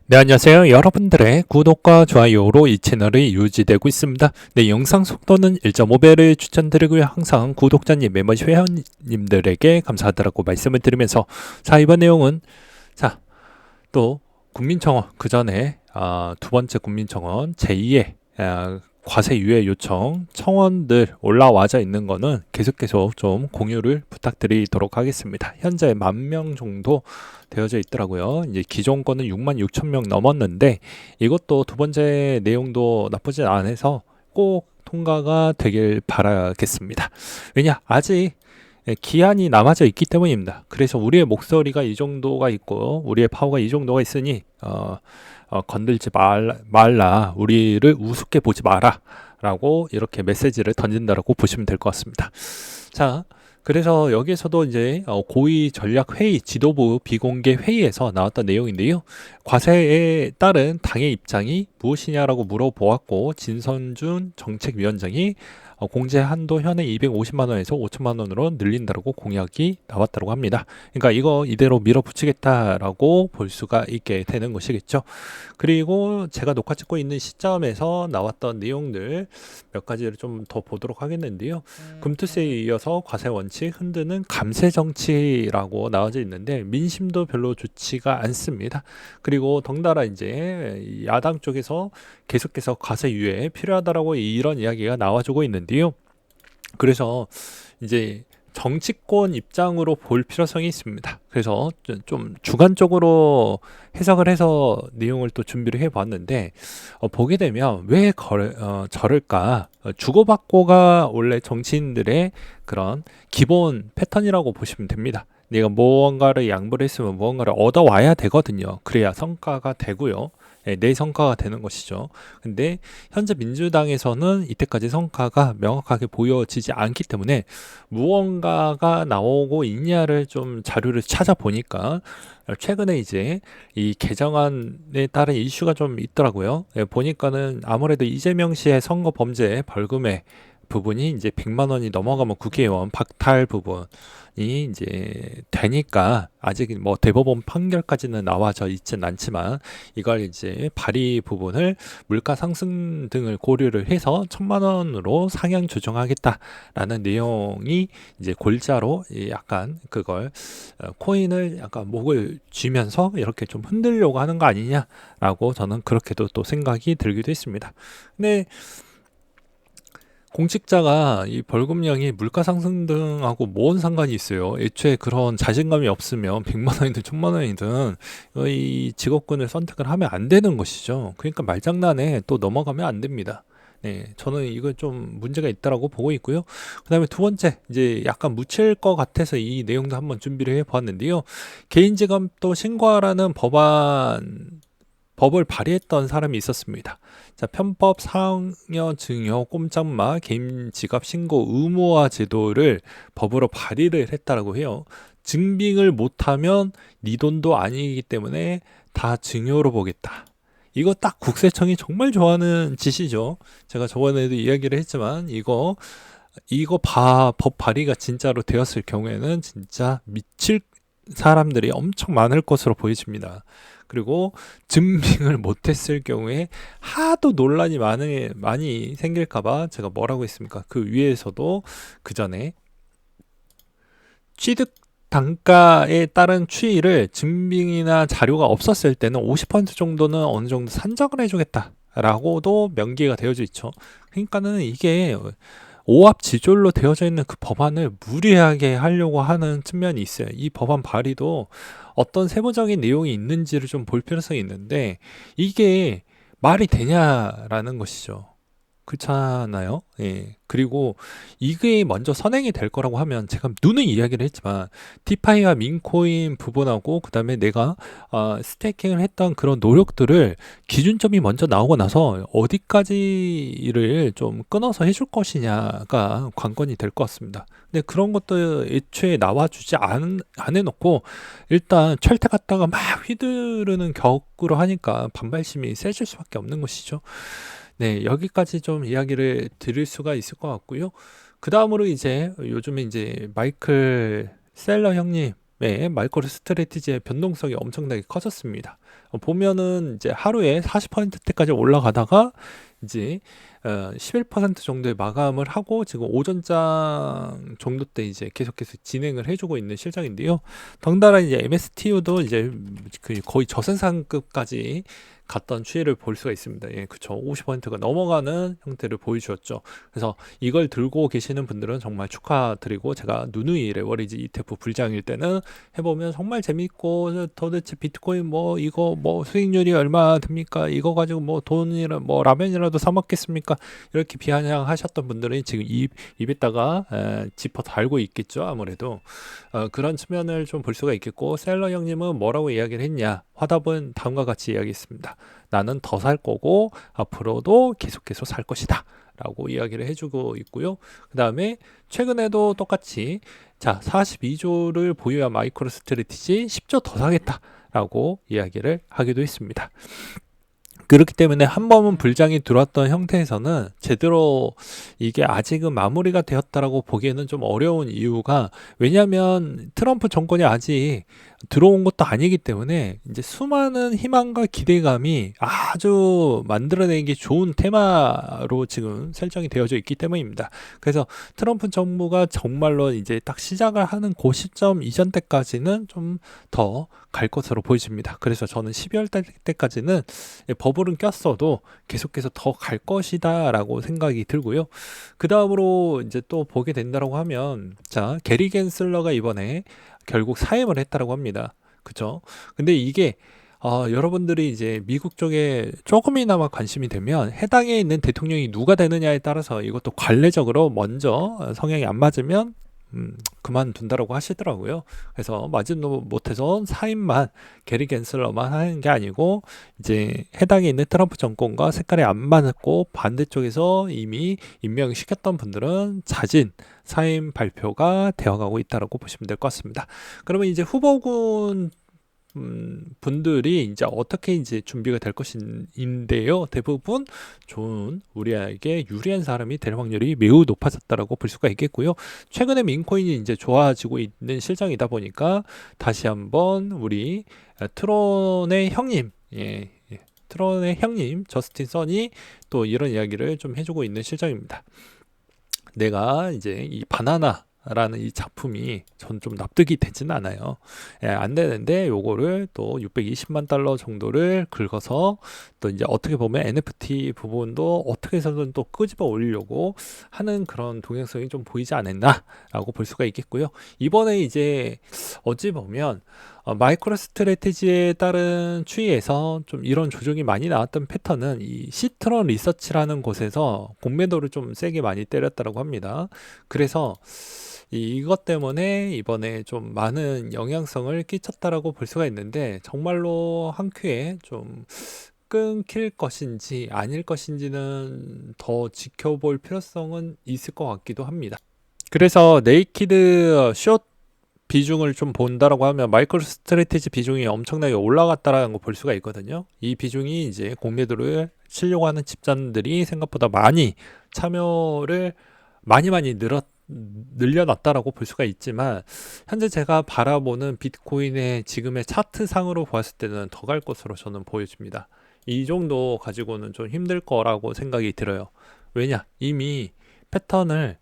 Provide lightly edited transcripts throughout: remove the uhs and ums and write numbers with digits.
네, 안녕하세요. 여러분들의 구독과 좋아요로 이 채널이 유지되고 있습니다. 네, 영상 속도는 1.5배를 추천드리고요. 항상 구독자님, 멤버십 회원님들에게 감사하다고 말씀을 드리면서, 자, 이번 내용은, 자, 또 국민청원, 그 전에 두 번째 국민청원 제2의 과세 유예 요청 청원들 올라와져 있는 거는 계속 좀 공유를 부탁드리도록 하겠습니다. 현재 10,000명 정도 되어져 있더라고요. 이제 기존 거는 66,000명 넘었는데 이것도 두 번째 내용도 나쁘지 않아서 꼭 통과가 되길 바라겠습니다. 왜냐, 아직 기한이 남아져 있기 때문입니다. 그래서 우리의 목소리가 이 정도가 있고 우리의 파워가 이 정도가 있으니 건들지 말라, 우리를 우습게 보지 마라 라고 이렇게 메시지를 던진다라고 보시면 될 것 같습니다. 자, 그래서 여기에서도 이제 고위 전략 회의, 지도부 비공개 회의에서 나왔던 내용인데요. 과세에 따른 당의 입장이 무엇이냐라고 물어보았고, 진선준 정책위원장이 공제 한도 현행 250만 원에서 5천만 원으로 늘린다라고 공약이 나왔다고 합니다. 그러니까 이거 이대로 밀어붙이겠다라고 볼 수가 있게 되는 것이겠죠. 그리고 제가 녹화 찍고 있는 시점에서 나왔던 내용들 몇 가지를 좀 더 보도록 하겠는데요. 금투세에 이어서 과세 원칙 흔드는 감세 정치라고 나와져 있는데 민심도 별로 좋지가 않습니다. 그리고 덩달아 이제 야당 쪽에서 계속해서 과세 유예 필요하다라고 이런 이야기가 나와주고 있는데요. 그래서 이제 정치권 입장으로 볼 필요성이 있습니다. 그래서 좀 주관적으로 해석을 해서 내용을 또 준비를 해봤는데 보게 되면 왜 저럴까? 주고받고가 원래 정치인들의 그런 기본 패턴이라고 보시면 됩니다. 내가 무언가를 양보를 했으면 무언가를 얻어와야 되거든요. 그래야 성과가 되고요. 내 성과가 되는 것이죠. 근데 현재 민주당에서는 이때까지 성과가 명확하게 보여지지 않기 때문에 무언가가 나오고 있냐를 좀 자료를 찾아보니까 최근에 이제 이 개정안에 따른 이슈가 좀 있더라고요. 보니까는 아무래도 이재명 씨의 선거 범죄 벌금의 부분이 이제 100만 원이 넘어가면 국회의원 박탈 부분이 이제 되니까 아직 뭐 대법원 판결까지는 나와져 있진 않지만 이걸 이제 발의 부분을 물가 상승 등을 고려를 해서 1,000만 원으로 상향 조정하겠다라는 내용이 이제 골자로 약간 그걸 코인을 약간 목을 쥐면서 이렇게 좀 흔들려고 하는 거 아니냐라고 저는 그렇게도 또 생각이 들기도 했습니다. 근데 공직자가 이 벌금량이 물가 상승 등하고 뭔 상관이 있어요. 애초에 그런 자신감이 없으면 100만 원이든 1,000만 원이든 이 직업군을 선택을 하면 안 되는 것이죠. 그러니까 말장난에 또 넘어가면 안 됩니다. 네, 저는 이거 좀 문제가 있다라고 보고 있고요. 그다음에 두 번째, 이제 약간 묻힐 것 같아서 이 내용도 한번 준비를 해보았는데요. 개인지갑도 신고하라는 법을 발의했던 사람이 있었습니다. 자, 편법 상여 증여 꼼짝마 개인 지갑 신고 의무화 제도를 법으로 발의를 했다라고 해요. 증빙을 못하면 네 돈도 아니기 때문에 다 증여로 보겠다. 이거 딱 국세청이 정말 좋아하는 짓이죠. 제가 저번에도 이야기를 했지만 법 발의가 진짜로 되었을 경우에는 진짜 미칠 사람들이 엄청 많을 것으로 보여집니다. 그리고 증빙을 못했을 경우에 하도 논란이 많이 생길까봐 제가 뭐라고 했습니까? 그 위에서도 그 전에 취득 단가에 따른 추이를 증빙이나 자료가 없었을 때는 50% 정도는 어느 정도 산정을 해주겠다라고도 명기가 되어져 있죠. 그러니까는 이게 오합지졸로 되어져 있는 그 법안을 무리하게 하려고 하는 측면이 있어요. 이 법안 발의도 어떤 세부적인 내용이 있는지를 좀 볼 필요성이 있는데 이게 말이 되냐라는 것이죠. 그렇잖아요. 예. 그리고 이게 먼저 선행이 될 거라고 하면 제가 누누이 이야기를 했지만 디파이와 민코인 부분하고 그다음에 내가 스테이킹을 했던 그런 노력들을 기준점이 먼저 나오고 나서 어디까지를 좀 끊어서 해줄 것이냐가 관건이 될 것 같습니다. 근데 그런 것도 애초에 나와주지 안 해놓고 일단 철퇴 갔다가 막 휘두르는 격으로 하니까 반발심이 세질 수밖에 없는 것이죠. 네, 여기까지 좀 이야기를 드릴 수가 있을 것 같고요. 그 다음으로 이제 요즘에 이제 마이클 셀러 형님의 마이크로 스트래티지의 변동성이 엄청나게 커졌습니다. 보면은 이제 하루에 40%대까지 올라가다가 이제 11% 정도의 마감을 하고 지금 오전장 정도 때 이제 계속해서 진행을 해주고 있는 실정인데요. 덩달아 이제 MSTU도 이제 그 거의 저선상급까지 갔던 추이를 볼 수가 있습니다. 예, 그쵸. 50%가 넘어가는 형태를 보여주었죠. 그래서 이걸 들고 계시는 분들은 정말 축하드리고, 제가 누누이 레버리지 ETF 불장일 때는 해보면 정말 재밌고, 도대체 비트코인 뭐 이거 뭐 수익률이 얼마 됩니까? 이거 가지고 뭐 돈이라 뭐 라면이라도 사 먹겠습니까? 이렇게 비아냥하셨던 분들은 지금 입에다가 짚어 달고 있겠죠. 아무래도 그런 측면을 좀 볼 수가 있겠고, 셀러 형님은 뭐라고 이야기를 했냐? 화답은 다음과 같이 이야기했습니다. 나는 더 살 거고 앞으로도 계속해서 살 것이다 라고 이야기를 해주고 있고요. 그 다음에 최근에도 똑같이 자 42조를 보유한 마이크로 스트래티지 10조 더 사겠다 라고 이야기를 하기도 했습니다. 그렇기 때문에 한 번은 불장이 들어왔던 형태에서는 제대로 이게 아직은 마무리가 되었다라고 보기에는 좀 어려운 이유가, 왜냐하면 트럼프 정권이 아직 들어온 것도 아니기 때문에 이제 수많은 희망과 기대감이 아주 만들어내기 좋은 테마로 지금 설정이 되어져 있기 때문입니다. 그래서 트럼프 정부가 정말로 이제 딱 시작을 하는 그 시점 이전 때까지는 좀 더 갈 것으로 보여집니다. 그래서 저는 12월 때까지는 버블은 꼈어도 계속해서 더 갈 것이다 라고 생각이 들고요. 그 다음으로 이제 또 보게 된다라고 하면, 자 게리 겐슬러가 이번에 결국 사임을 했다라고 합니다. 그쵸? 근데 이게 여러분들이 이제 미국 쪽에 조금이나마 관심이 되면 해당에 있는 대통령이 누가 되느냐에 따라서 이것도 관례적으로 먼저 성향이 안 맞으면 그만둔다라고 하시더라고요. 그래서 마지노 못해서 사임만 게리 겐슬러만 하는 게 아니고, 이제 해당에 있는 트럼프 정권과 색깔이 안 맞고 반대쪽에서 이미 임명시켰던 분들은 자진 사임 발표가 되어가고 있다라고 보시면 될 것 같습니다. 그러면 이제 후보군 분들이 이제 어떻게 이제 준비가 될 것인데요. 대부분 좋은 우리에게 유리한 사람이 될 확률이 매우 높아졌다라고 볼 수가 있겠고요. 최근에 민코인이 이제 좋아지고 있는 실정이다 보니까 다시 한번 우리 트론의 형님, 트론의 형님 저스틴 선이 또 이런 이야기를 좀 해주고 있는 실정입니다. 내가 이제 이 바나나 라는 이 작품이 전 좀 납득이 되지는 않아요. 안 되는데 요거를 또 620만 달러 정도를 긁어서 또 이제 어떻게 보면 NFT 부분도 어떻게 해서든 또 끄집어 올리려고 하는 그런 동향성이 좀 보이지 않았나라고 볼 수가 있겠고요. 이번에 이제 어찌 보면 마이크로 스트래티지에 따른 추이에서 좀 이런 조정이 많이 나왔던 패턴은 이 시트런 리서치라는 곳에서 공매도를 좀 세게 많이 때렸다고 합니다. 그래서 이것 때문에 이번에 좀 많은 영향성을 끼쳤다라고 볼 수가 있는데, 정말로 한 큐에 좀 끊길 것인지 아닐 것인지는 더 지켜볼 필요성은 있을 것 같기도 합니다. 그래서 네이키드 숏 비중을 좀 본다라고 하면 마이크로 스트래티지 비중이 엄청나게 올라갔다라는 거 볼 수가 있거든요. 이 비중이 이제 공매도를 치려고 하는 집단들이 생각보다 많이 참여를 많이 늘려놨다라고 볼 수가 있지만, 현재 제가 바라보는 비트코인의 지금의 차트상으로 보았을 때는 더 갈 것으로 저는 보여집니다. 이 정도 가지고는 좀 힘들 거라고 생각이 들어요. 왜냐? 이미 패턴을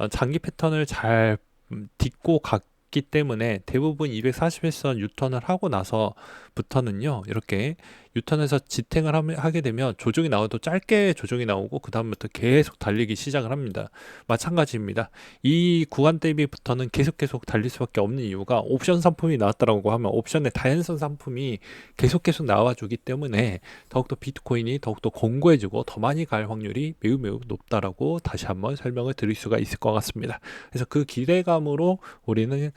장기 패턴을 잘 딛고 갔기 때문에 대부분 241선 유턴을 하고 나서부터는요, 이렇게 유턴에서 지탱을 하게 되면 조정이 나와도 짧게 조정이 나오고 그 다음부터 계속 달리기 시작을 합니다. 마찬가지입니다. 이 구간 대비부터는 계속 달릴 수밖에 없는 이유가, 옵션 상품이 나왔다라고 하면 옵션의 다연선 상품이 계속 나와주기 때문에 더욱더 비트코인이 더욱더 견고해지고 더 많이 갈 확률이 매우 높다라고 다시 한번 설명을 드릴 수가 있을 것 같습니다. 그래서 그 기대감으로 우리는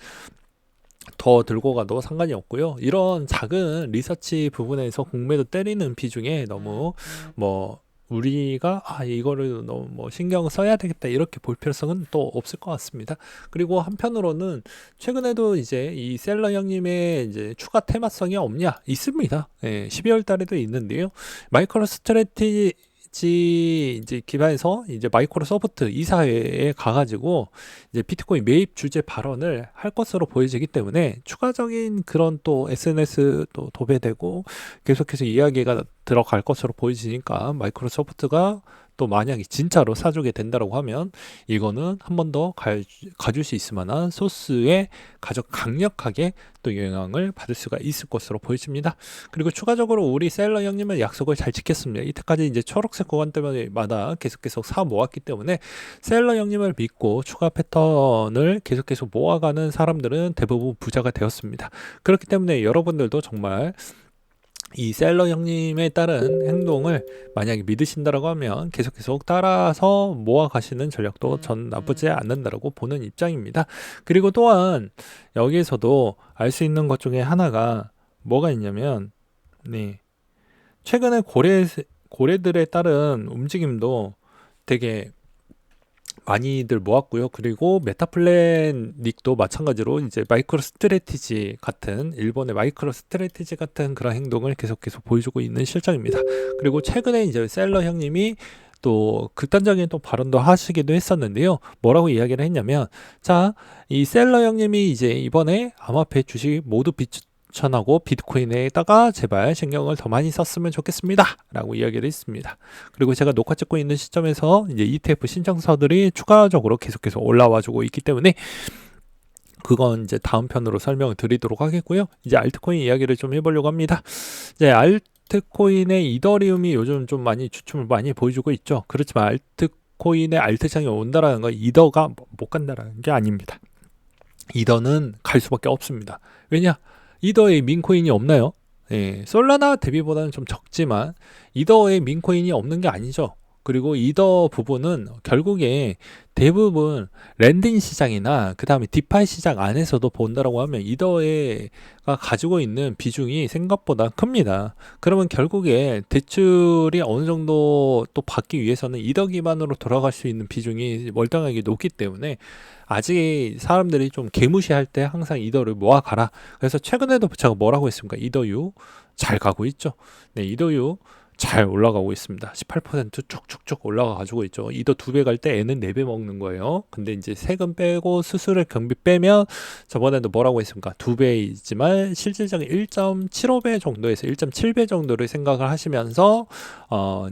더 들고 가도 상관이 없고요. 이런 작은 리서치 부분에서 공매도 때리는 비중에 너무 뭐 우리가 이거를 너무 뭐 신경 써야 되겠다 이렇게 볼 필요성은 또 없을 것 같습니다. 그리고 한편으로는 최근에도 이제 이 셀러 형님의 이제 추가 테마성이 없냐? 있습니다. 12월 달에도 있는데요. 마이크로 스트래티지 스트레티지 이제 기반에서 이제 마이크로소프트 이사회에 가가지고 이제 비트코인 매입 주제 발언을 할 것으로 보여지기 때문에 추가적인 그런 또 SNS 또 도배되고 계속해서 이야기가 들어갈 것으로 보여지니까 마이크로소프트가 또 만약에 진짜로 사주게 된다고 하면 이거는 한 번 더 가질 수 있을 만한 소스에 가장 강력하게 또 영향을 받을 수가 있을 것으로 보여집니다. 그리고 추가적으로 우리 셀러 형님은 약속을 잘 지켰습니다. 이때까지 이제 초록색 구간대마다 계속 사 모았기 때문에 셀러 형님을 믿고 추가 패턴을 계속 모아가는 사람들은 대부분 부자가 되었습니다. 그렇기 때문에 여러분들도 정말 이 셀러 형님에 따른 행동을 만약에 믿으신다라고 하면 계속 따라서 모아가시는 전략도 전 나쁘지 않는다라고 보는 입장입니다. 그리고 또한 여기에서도 알 수 있는 것 중에 하나가 뭐가 있냐면 네, 최근에 고래들에 따른 움직임도 되게 많이들 모았고요. 그리고 메타플래닉도 마찬가지로 이제 마이크로 스트래티지 같은 일본의 마이크로 스트래티지 같은 그런 행동을 계속 보여주고 있는 실정입니다. 그리고 최근에 이제 셀러 형님이 또 극단적인 또 발언도 하시기도 했었는데요. 뭐라고 이야기를 했냐면, 자, 이 셀러 형님이 이제 이번에 암호화폐 주식 모두 비추천하고 비트코인에다가 제발 신경을 더 많이 썼으면 좋겠습니다 라고 이야기를 했습니다. 그리고 제가 녹화 찍고 있는 시점에서 이제 ETF 신청서들이 추가적으로 계속해서 올라와 주고 있기 때문에 그건 이제 다음 편으로 설명을 드리도록 하겠고요. 이제 알트코인 이야기를 좀 해보려고 합니다. 이제 알트코인의 이더리움이 요즘 좀 많이 주춤을 많이 보여주고 있죠. 그렇지만 알트코인의 알트장이 온다라는 건 이더가 못 간다라는 게 아닙니다. 이더는 갈 수밖에 없습니다. 왜냐? 이더에 민코인이 없나요? 예, 솔라나 대비보다는 좀 적지만 이더에 민코인이 없는 게 아니죠. 그리고 이더 부분은 결국에 대부분 랜딩 시장이나 그 다음에 디파이 시장 안에서도 본다라고 하면 이더가 가지고 있는 비중이 생각보다 큽니다. 그러면 결국에 대출이 어느 정도 또 받기 위해서는 이더 기반으로 돌아갈 수 있는 비중이 월등하게 높기 때문에 아직 사람들이 좀 개무시할 때 항상 이더를 모아가라. 그래서 최근에도 제가 뭐라고 했습니까? 이더유 잘 가고 있죠. 네, 이더유 잘 올라가고 있습니다. 18% 쭉쭉쭉 올라가 가지고 있죠. 이더 2배 갈 때 애는 4배 먹는 거예요. 근데 이제 세금 빼고 수수료 경비 빼면 저번에도 뭐라고 했습니까? 2배이지만 실질적인 1.75배 정도에서 1.7배 정도를 생각을 하시면서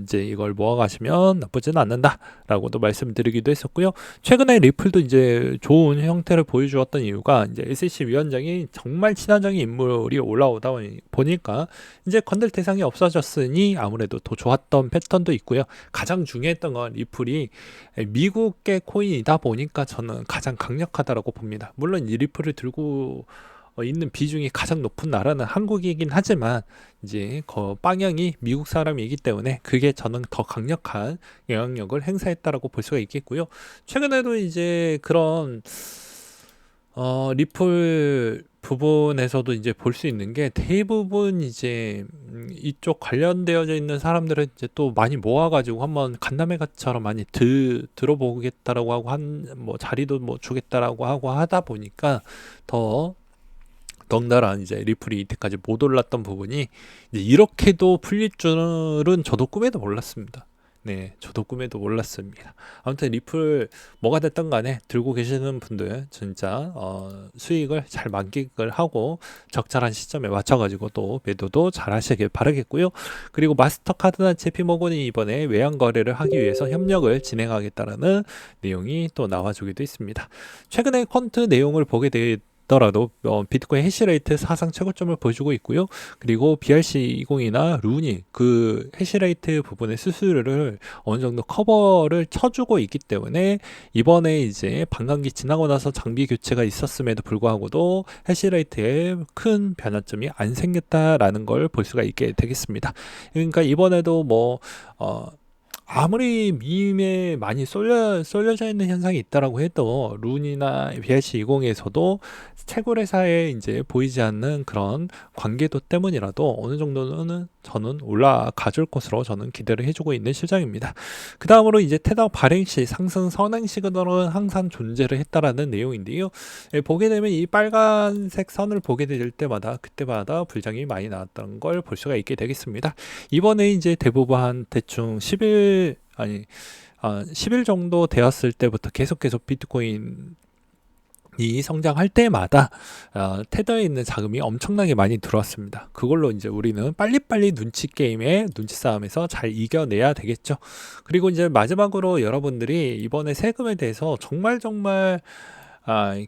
이제 이걸 모아가시면 나쁘지는 않는다라고도 말씀드리기도 했었고요. 최근에 리플도 이제 좋은 형태를 보여주었던 이유가 이제 SEC 위원장이 정말 친화적인 인물이 올라오다 보니까 이제 건들 대상이 없어졌으니 아무래도 더 좋았던 패턴도 있고요. 가장 중요했던 건 리플이 미국계 코인이다 보니까 저는 가장 강력하다라고 봅니다. 물론 이 리플을 들고 있는 비중이 가장 높은 나라는 한국이긴 하지만 이제 그 방향이 미국 사람이기 때문에 그게 저는 더 강력한 영향력을 행사했다라고 볼 수가 있겠고요. 최근에도 이제 그런 리플 부분에서도 이제 볼 수 있는 게 대부분 이제 이쪽 관련되어져 있는 사람들은 이제 또 많이 모아가지고 한번 간담회처럼 많이 들어보겠다라고 하고 뭐 자리도 뭐 주겠다라고 하고 하다 보니까 덩달아 이제 리플이 이때까지 못 올랐던 부분이 이제 이렇게도 풀릴 줄은 저도 꿈에도 몰랐습니다. 네, 저도 꿈에도 몰랐습니다. 아무튼 리플 뭐가 됐든 간에 들고 계시는 분들 진짜 수익을 잘 만끽을 하고 적절한 시점에 맞춰가지고 또 매도도 잘 하시길 바라겠고요. 그리고 마스터카드나 JP모건이 이번에 외환 거래를 하기 위해서 협력을 진행하겠다라는 내용이 또 나와주기도 있습니다. 최근에 퀀트 내용을 보게 더라도 비트코인 해시레이트 사상 최고점을 보여주고 있고요. 그리고 BRC20이나 룬이 그 해시레이트 부분의 수수료를 어느 정도 커버를 쳐주고 있기 때문에 이번에 이제 반감기 지나고 나서 장비 교체가 있었음에도 불구하고도 해시레이트에 큰 변화점이 안 생겼다라는 걸 볼 수가 있게 되겠습니다. 그러니까 이번에도 뭐 아무리 밈에 많이 쏠려져 있는 현상이 있다라고 해도 룬이나 BLC20에서도 채굴회사에 이제 보이지 않는 그런 관계도 때문이라도 어느 정도는 저는 올라가 줄 것으로 저는 기대를 해주고 있는 실정입니다. 그 다음으로 이제 테더 발행시, 상승 선행 시그널은 항상 존재를 했다라는 내용인데요. 예, 보게 되면 이 빨간색 선을 보게 될 때마다 그때마다 불장이 많이 나왔다는 걸 볼 수가 있게 되겠습니다. 이번에 이제 대부분 한 대충 10일 아니 10일 정도 되었을 때부터 계속 비트코인 이 성장할 때마다 테더에 있는 자금이 엄청나게 많이 들어왔습니다. 그걸로 이제 우리는 빨리빨리 눈치 게임에 눈치 싸움에서 잘 이겨내야 되겠죠. 그리고 이제 마지막으로 여러분들이 이번에 세금에 대해서 정말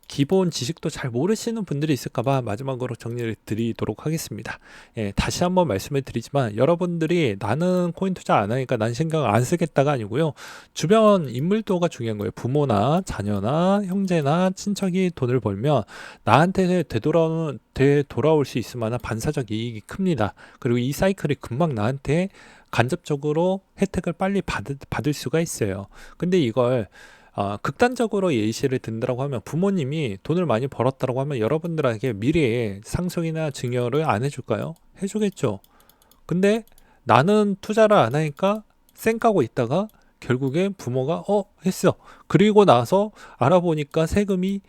기본 지식도 잘 모르시는 분들이 있을까봐 마지막으로 정리를 드리도록 하겠습니다. 예, 다시 한번 말씀을 드리지만 여러분들이 나는 코인 투자 안 하니까 난 신경 안 쓰겠다가 아니고요. 주변 인물도가 중요한 거예요. 부모나 자녀나 형제나 친척이 돈을 벌면 나한테 되돌아올 수 있을 만한 반사적 이익이 큽니다. 그리고 이 사이클이 금방 나한테 간접적으로 혜택을 빨리 받을 수가 있어요. 근데 이걸 극단적으로 예시를 든다고 하면 부모님이 돈을 많이 벌었다고 하면 여러분들에게 미래에 상속이나 증여를 안 해줄까요? 해주겠죠. 근데 나는 투자를 안 하니까 쌩 까고 있다가 결국에 부모가 했어. 그리고 나서 알아보니까 세금이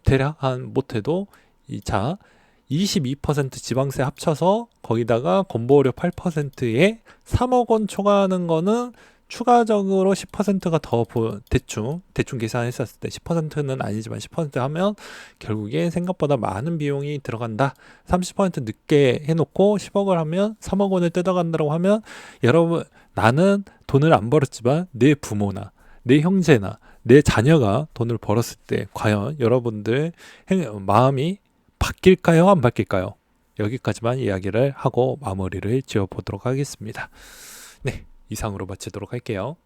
대략 한 못해도 22% 지방세 합쳐서 거기다가 건보료 8%에 3억 원 초과하는 거는 추가적으로 10%가 더 대충 계산했었을 때 10%는 아니지만 10% 하면 결국에 생각보다 많은 비용이 들어간다. 30% 늦게 해놓고 10억을 하면 3억 원을 뜯어간다고 하면 여러분 나는 돈을 안 벌었지만 내 부모나 내 형제나 내 자녀가 돈을 벌었을 때 과연 여러분들 마음이 바뀔까요? 안 바뀔까요? 여기까지만 이야기를 하고 마무리를 지어보도록 하겠습니다. 네. 이상으로 마치도록 할게요.